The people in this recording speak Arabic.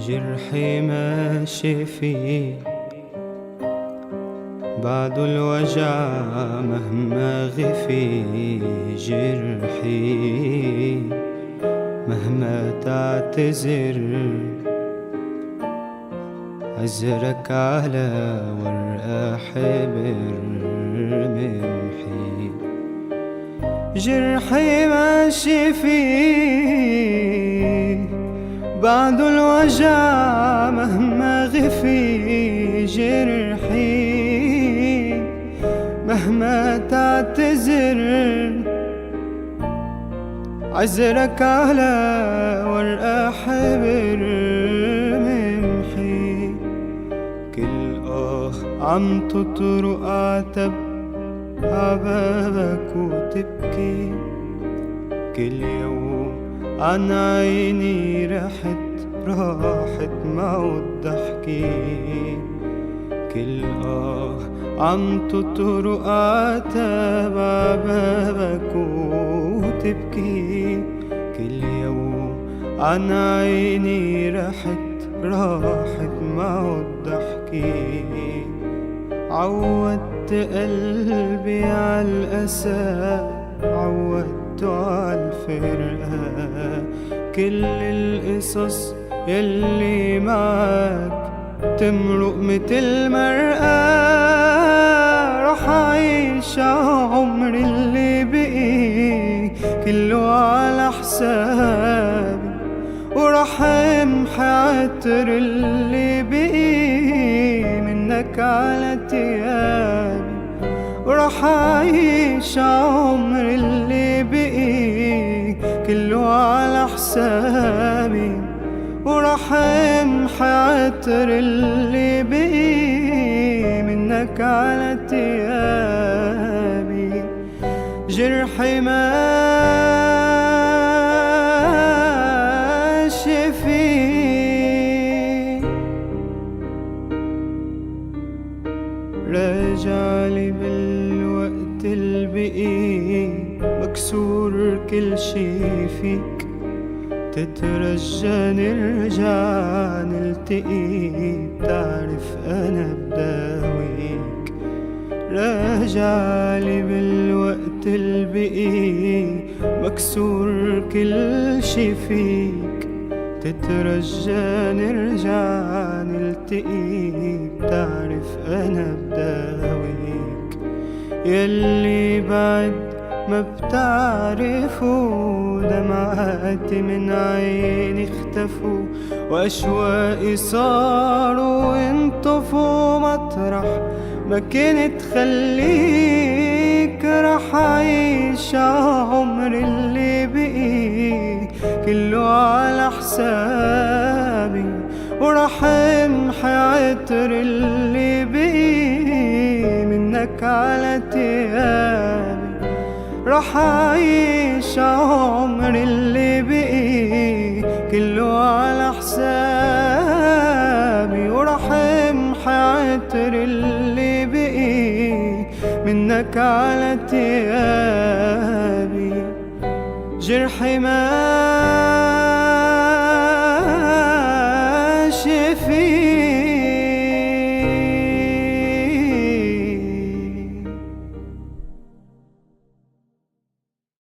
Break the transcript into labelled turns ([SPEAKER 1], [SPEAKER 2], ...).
[SPEAKER 1] جرحي ماشي فيه بعد الوجع مهما غفي جرحي، مهما تعتذر عذرك على ورقة حبر ممحي. جرحي ماشي فيه بعد الوجع مهما غفي جرحي، مهما تعتذر عذرك على ورقة حبر ممحي. كل عم تطرق عتب عبابك وتبكي، كل يوم عن عيني راحت معود ضحكي. كل عم تطرق عتب عبابك وتبكي، كل يوم عن عيني راحت معود ضحكي. عودت قلبي عالأسى، عودته عالفرقة، كل القصص يلي معك تمرق متل مرقة. رح أعيش عمري اللي بقي كله على حسابي، ورح امحي عطر اللي بقي منك على تيابي. ورح أعيش عمري اللي بقي كله على حسابي، ورح امحي عطر اللي بقي منك على تيابي. جرحي ماشي فيه راجعلي بالوقت البقي، مكسور كل شي فيك، تترجى نرجع نلتقي، بتعرف أنا بداويك. راجعلي بالوقت البقي، مكسور كل شي فيك، تترجى نرجع نلتقي، بتعرف أنا بداويك. يلي بعد ما بتعرفوا دمعاتي من عيني اختفوا، وأشواقي صاروا ينطفوا مطرح ما كنت خليك. رح أعيش عمري اللي بقي كله على حسابي، ورح امحي عطر اللي بقي منك على تيابي. رح أعيش عمري اللي بقي كله على حسابي، ورح امحي عطر اللي بقي منك على تيابي. جرحي ما